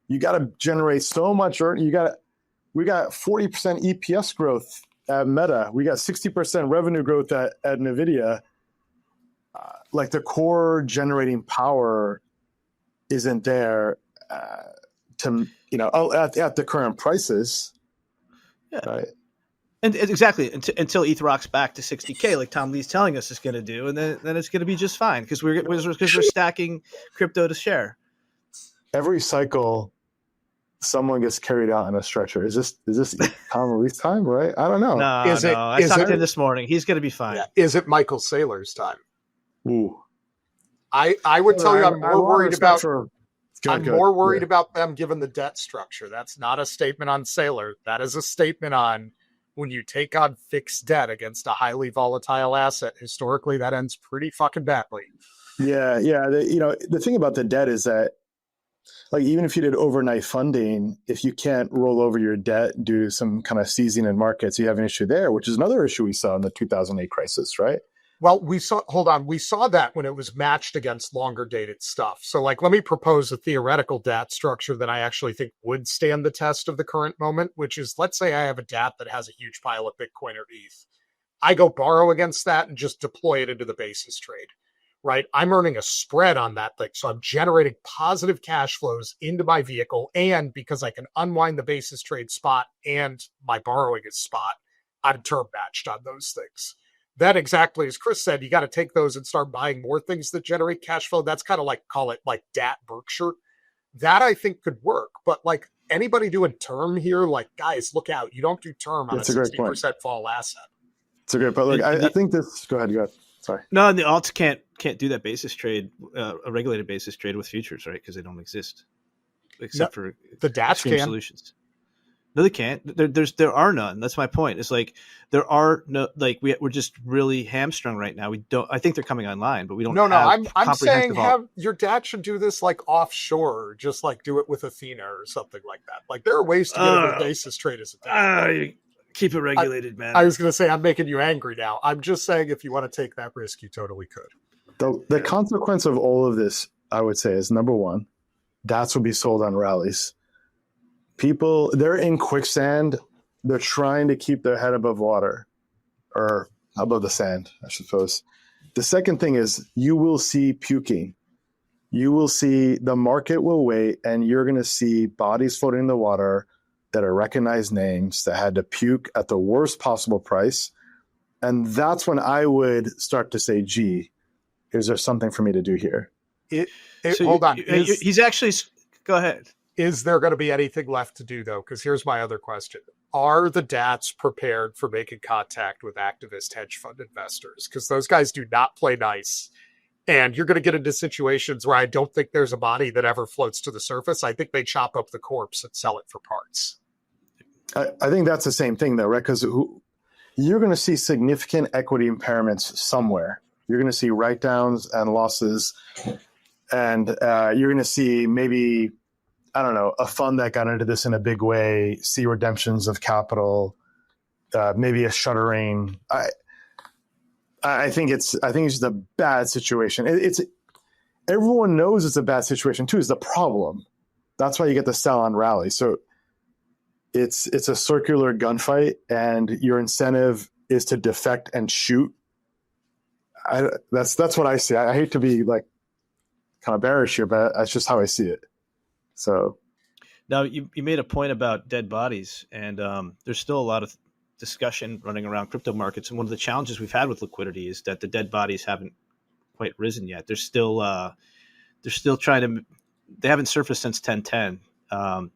you got to generate so much. We got 40% EPS growth at Meta. We got 60% revenue growth at NVIDIA. Like the core generating power isn't there at the current prices. Yeah. Right. And exactly until ETH rocks back to 60K, like Tom Lee's telling us it's going to do, and then it's going to be just fine because we're stacking crypto to share. Every cycle, someone gets carried out in a stretcher. Is this Tom Lee's time? Right? I don't know. No, I talked to him this morning. He's going to be fine. Yeah. Is it Michael Saylor's time? Ooh. I would tell you, I'm more worried about. I'm more worried Yeah. about them given the debt structure. That's not a statement on Saylor. That is a statement on when you take on fixed debt against a highly volatile asset. Historically, that ends pretty fucking badly. Yeah. The thing about the debt is that, like, even if you did overnight funding, if you can't roll over your debt due to some kind of seizing in markets, you have an issue there, which is another issue we saw in the 2008 crisis, right? Well, we saw that when it was matched against longer dated stuff. So like, let me propose a theoretical DAT structure that I actually think would stand the test of the current moment, which is, let's say I have a DAT that has a huge pile of Bitcoin or ETH. I go borrow against that and just deploy it into the basis trade, right? I'm earning a spread on that thing. So I'm generating positive cash flows into my vehicle. And because I can unwind the basis trade spot and my borrowing is spot, I'm term matched on those things. Then exactly as Chris said, you got to take those and start buying more things that generate cash flow. That's kind of like, call it like DAT Berkshire. That I think could work. But like anybody doing term here, like guys, look out. You don't do term on a 60% fall asset. It's a great point. Look, I think this, go ahead. Sorry. No, the alts can't do that basis trade, a regulated basis trade with futures, right? Because they don't exist. Except for the DATs can. solutions. No, they can't. There are none. That's my point. It's like there are no, like we're just really hamstrung right now. We don't. I think they're coming online, but we don't. No, have I'm saying comprehensive. have your dad should do this like offshore, just like do it with Athena or something like that. Like there are ways to get into the basis trade as a dad. Keep it regulated, man. I was going to say I'm making you angry now. I'm just saying if you want to take that risk, you totally could. The consequence of all of this, I would say, is number one, DATs will be sold on rallies. People, they're in quicksand. They're trying to keep their head above water, or above the sand, I suppose. The second thing is you will see puking. You will see the market will wait, and you're going to see bodies floating in the water that are recognized names that had to puke at the worst possible price. And that's when I would start to say, gee, is there something for me to do here? Hold on. He's actually, go ahead. Is there going to be anything left to do, though? Because here's my other question. Are the DATs prepared for making contact with activist hedge fund investors? Because those guys do not play nice. And you're going to get into situations where I don't think there's a body that ever floats to the surface. I think they chop up the corpse and sell it for parts. I think that's the same thing, though, right? Because you're going to see significant equity impairments somewhere. You're going to see write-downs and losses. And you're going to see maybe, I don't know, a fund that got into this in a big way, see redemptions of capital, maybe a shuttering. I think it's just a bad situation. It's everyone knows it's a bad situation too. Is the problem? That's why you get the sell on rally. So it's a circular gunfight, and your incentive is to defect and shoot. That's what I see. I hate to be like kind of bearish here, but that's just how I see it. So now you made a point about dead bodies, and there's still a lot of discussion running around crypto markets. And one of the challenges we've had with liquidity is that the dead bodies haven't quite risen yet. They're still trying to, they haven't surfaced since 1010.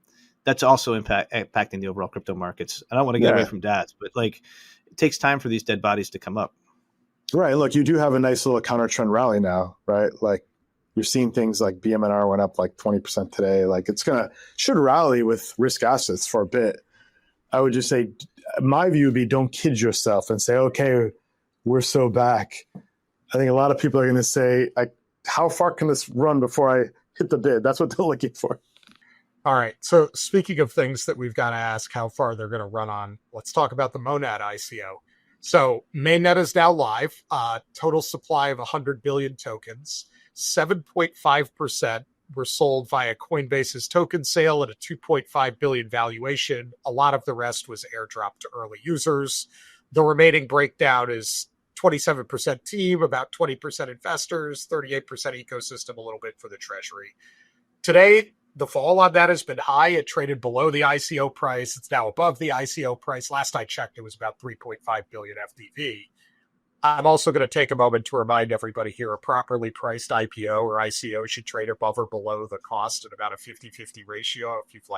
That's also impacting the overall crypto markets. I don't want to get away from DATs, but like it takes time for these dead bodies to come up. Right. Look, you do have a nice little counter trend rally now, right? Like you're seeing things like BMNR went up like 20% today. Like should rally with risk assets for a bit. I would just say, my view would be don't kid yourself and say, okay, we're so back. I think a lot of people are going to say, how far can this run before I hit the bid? That's what they're looking for. All right. So speaking of things that we've got to ask how far they're going to run on, let's talk about the Monad ICO. So mainnet is now live, total supply of 100 billion tokens, 7.5% were sold via Coinbase's token sale at a 2.5 billion valuation. A lot of the rest was airdropped to early users. The remaining breakdown is 27% team, about 20% investors, 38% ecosystem, a little bit for the treasury. Today, the fall on that has been high. It traded below the ICO price. It's now above the ICO price. Last I checked, it was about 3.5 billion FDV. I'm also going to take a moment to remind everybody here a properly priced IPO or ICO should trade above or below the cost at about a 50-50 ratio if you've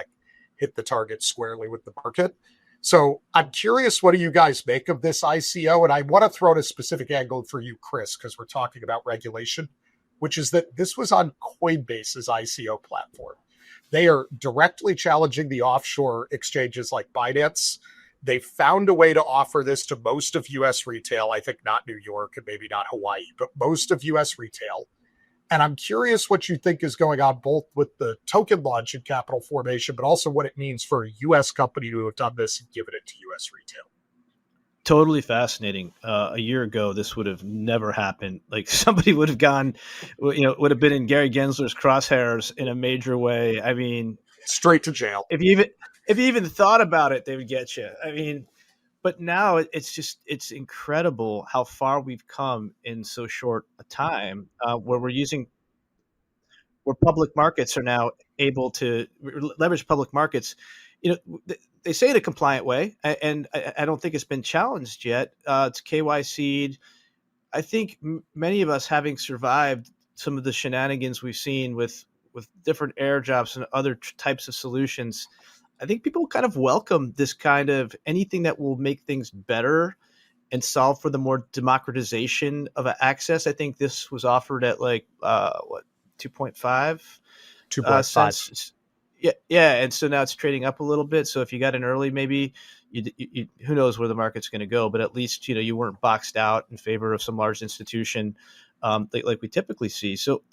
hit the target squarely with the market. So I'm curious, what do you guys make of this ICO? And I want to throw in a specific angle for you, Chris, because we're talking about regulation, which is that this was on Coinbase's ICO platform. They are directly challenging the offshore exchanges like Binance. They found a way to offer this to most of U.S. retail. I think not New York and maybe not Hawaii, but most of U.S. retail. And I'm curious what you think is going on both with the token launch and capital formation, but also what it means for a U.S. company to have done this and given it to U.S. retail. Totally fascinating. A year ago, this would have never happened. Like somebody would have gone, would have been in Gary Gensler's crosshairs in a major way. I mean, straight to jail. If you even thought about it, they would get you. I mean, but now it's incredible how far we've come in so short a time, where public markets are now able to leverage public markets. They say it a compliant way, and I don't think it's been challenged yet. It's KYC'd. I think many of us, having survived some of the shenanigans we've seen with different airdrops and other types of solutions, I think people kind of welcome this kind of anything that will make things better and solve for the more democratization of access. I think this was offered at 2.5 2.5 cents. Yeah, and so now it's trading up a little bit. So if you got in early, maybe who knows where the market's going to go, but at least you weren't boxed out in favor of some large institution, like we typically see. So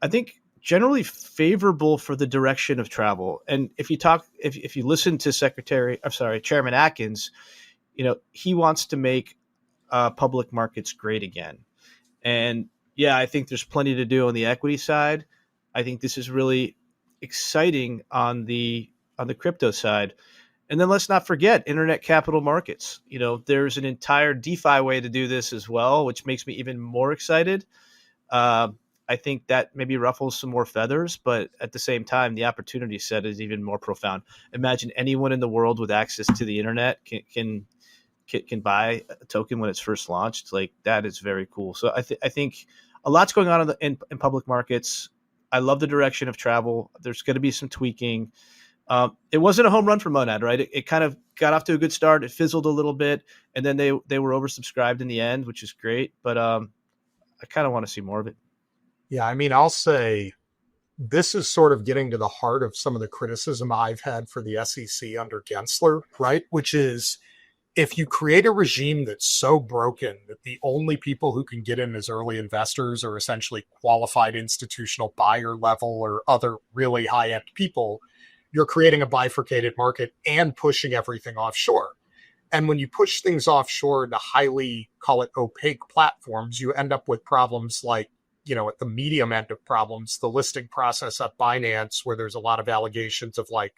I think generally favorable for the direction of travel. And if you listen to Chairman Atkins, he wants to make public markets great again. And yeah, I think there's plenty to do on the equity side. I think this is really exciting on the crypto side. And then let's not forget internet capital markets. There's an entire DeFi way to do this as well, which makes me even more excited. I think that maybe ruffles some more feathers, but at the same time, the opportunity set is even more profound. Imagine anyone in the world with access to the internet can buy a token when it's first launched. Like, that is very cool. So I think a lot's going on in public markets. I love the direction of travel. There's going to be some tweaking. It wasn't a home run for Monad, right? It kind of got off to a good start. It fizzled a little bit, and then they were oversubscribed in the end, which is great. But I kind of want to see more of it. Yeah, I mean, I'll say this is sort of getting to the heart of some of the criticism I've had for the SEC under Gensler, right? Which is, if you create a regime that's so broken that the only people who can get in as early investors are essentially qualified institutional buyer level or other really high-end people, you're creating a bifurcated market and pushing everything offshore. And when you push things offshore to highly, call it opaque platforms, you end up with problems like, at the medium end of problems, the listing process at Binance, where there's a lot of allegations of like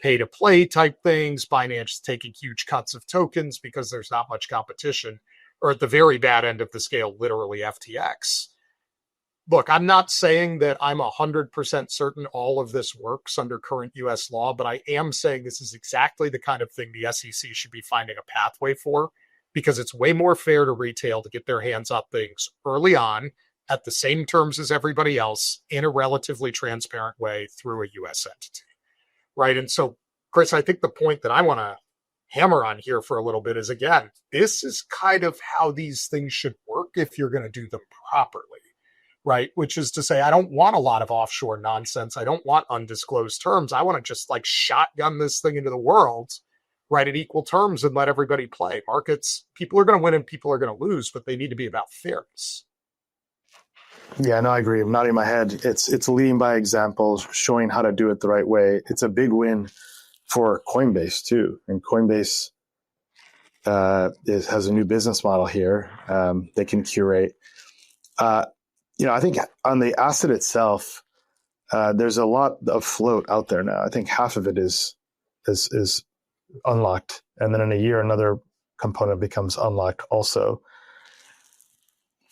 pay to play type things, Binance taking huge cuts of tokens because there's not much competition, or at the very bad end of the scale, literally FTX. Look, I'm not saying that I'm 100% certain all of this works under current US law, but I am saying this is exactly the kind of thing the SEC should be finding a pathway for, because it's way more fair to retail to get their hands on things early on at the same terms as everybody else in a relatively transparent way through a US entity. Right. And so, Chris, I think the point that I want to hammer on here for a little bit is, again, this is kind of how these things should work if you're going to do them properly. Right. Which is to say, I don't want a lot of offshore nonsense. I don't want undisclosed terms. I want to just like shotgun this thing into the world, right, at equal terms and let everybody play. Markets, people are going to win and people are going to lose, but they need to be about fairness. Yeah, no, I agree. I'm nodding my head. It's leading by examples, showing how to do it the right way. It's a big win for Coinbase too, and Coinbase has a new business model here. They can curate. I think on the asset itself, there's a lot of float out there now. I think half of it is unlocked, and then in a year, another component becomes unlocked also.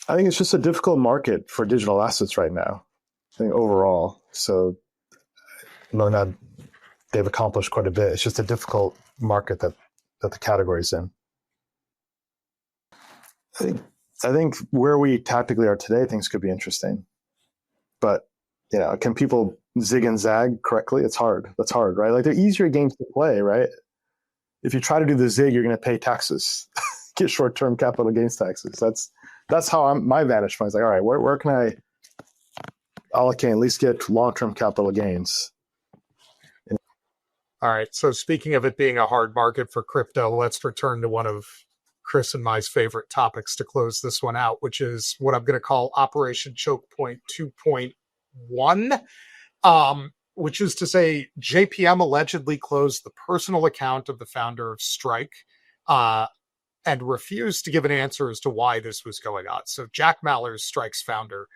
I think it's just a difficult market for digital assets right now, I think overall. So Monad, they've accomplished quite a bit. It's just a difficult market that the category's in. I think where we tactically are today, things could be interesting. But, can people zig and zag correctly? It's hard. That's hard, right? Like, they're easier games to play, right? If you try to do the zig, you're going to pay taxes, get short-term capital gains taxes. That's how my vantage point is like, all right, where can I allocate, at least get long-term capital gains? All right. So speaking of it being a hard market for crypto, let's return to one of Chris and my favorite topics to close this one out, which is what I'm going to call Operation Choke Point 2.1, which is to say JPM allegedly closed the personal account of the founder of Strike, and refused to give an answer as to why this was going on. So Jack Mallers, Strike's founder,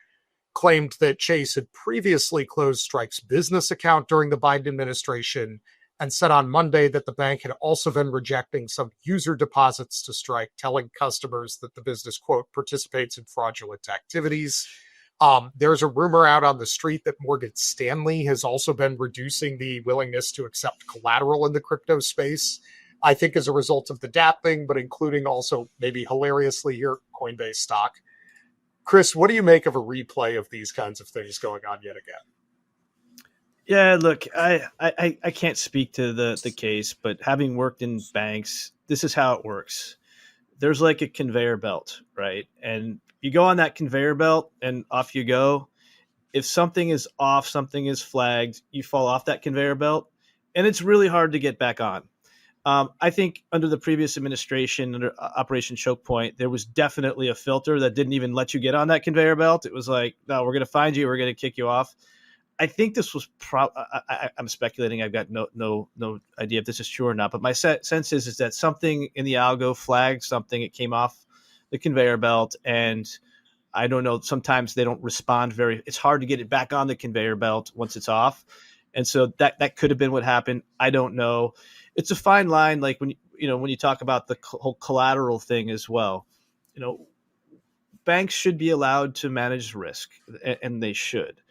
claimed that Chase had previously closed Strike's business account during the Biden administration, and said on Monday that the bank had also been rejecting some user deposits to Strike, telling customers that the business, quote, participates in fraudulent activities. There's a rumor out on the street that Morgan Stanley has also been reducing the willingness to accept collateral in the crypto space, I think as a result of the DApp thing, but including also maybe hilariously here, Coinbase stock. Chris, what do you make of a replay of these kinds of things going on yet again? Yeah, look, I can't speak to the case, but having worked in banks, this is how it works. There's like a conveyor belt, right? And you go on that conveyor belt and off you go. if something is off, something is flagged, you fall off that conveyor belt, and it's really hard to get back on. I think under the previous administration, under Operation Choke Point, there was definitely a filter that didn't even let you get on that conveyor belt. It was like, no, we're going to find you. We're going to kick you off. I think this was I'm speculating. I've got no idea if this is true or not. But my sense is that something in the algo flagged something. It came off the conveyor belt, and I don't know. Sometimes they don't respond it's hard to get it back on the conveyor belt once it's off. And so that could have been what happened. I don't know. It's a fine line. Like when you talk about the whole collateral thing as well, banks should be allowed to manage risk, and they should.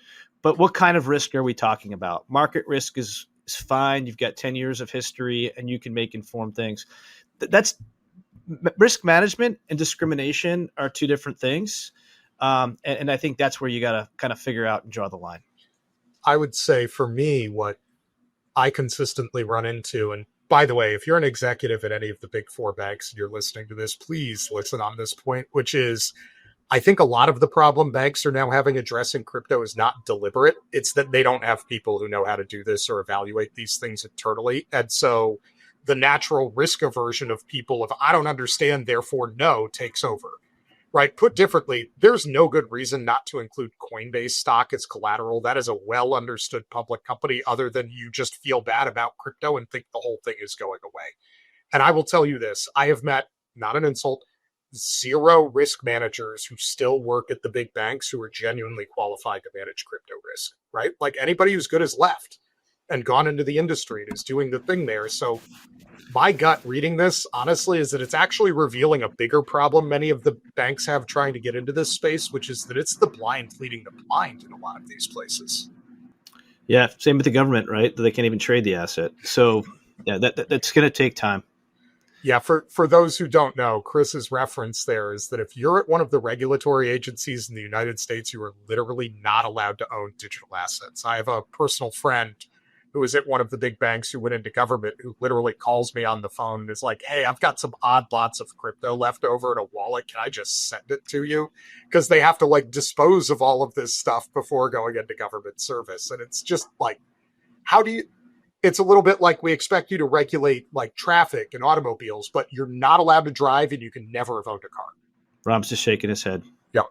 But what kind of risk are we talking about? Market risk is fine. You've got 10 years of history and you can make informed things. That's risk management and discrimination are two different things. And I think that's where you got to kind of figure out and draw the line. I would say for me, what I consistently run into, and by the way, if you're an executive at any of the big four banks and you're listening to this, please listen on this point, which is, I think a lot of the problem banks are now having addressing crypto is not deliberate. It's that they don't have people who know how to do this or evaluate these things internally. And so the natural risk aversion of people of, I don't understand, therefore no, takes over. Right? Put differently, there's no good reason not to include Coinbase stock as collateral. That is a well understood public company, other than you just feel bad about crypto and think the whole thing is going away. And I will tell you this, I have met, not an insult, 0 risk managers who still work at the big banks who are genuinely qualified to manage crypto risk, right? Like anybody who's good has left and gone into the industry and is doing the thing there. So my gut reading this, honestly, is that it's actually revealing a bigger problem many of the banks have trying to get into this space, which is that it's the blind leading the blind in a lot of these places. Yeah, same with the government, right? They can't even trade the asset. So yeah, that's going to take time. Yeah, for those who don't know, Chris's reference there is that if you're at one of the regulatory agencies in the United States, you are literally not allowed to own digital assets. I have a personal friend who was at one of the big banks who went into government, who literally calls me on the phone and is like, hey, I've got some odd lots of crypto left over in a wallet. Can I just send it to you? Because they have to like dispose of all of this stuff before going into government service. And it's just like, it's a little bit like we expect you to regulate like traffic and automobiles, but you're not allowed to drive and you can never have owned a car. Rob's just shaking his head. Yeah.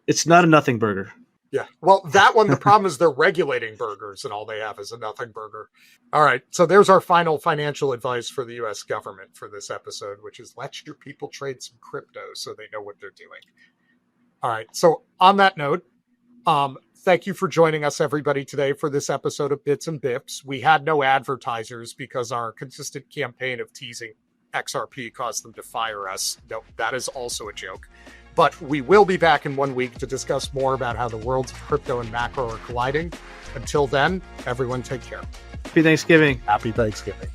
It's not a nothing burger. Yeah. Well, that one, the problem is they're regulating burgers and all they have is a nothing burger. All right. So there's our final financial advice for the U.S. government for this episode, which is let your people trade some crypto so they know what they're doing. All right. So on that note, thank you for joining us, everybody, today for this episode of Bits and Bips. We had no advertisers because our consistent campaign of teasing XRP caused them to fire us. No, that is also a joke. But we will be back in 1 week to discuss more about how the worlds of crypto and macro are colliding. Until then, everyone take care. Happy Thanksgiving. Happy Thanksgiving.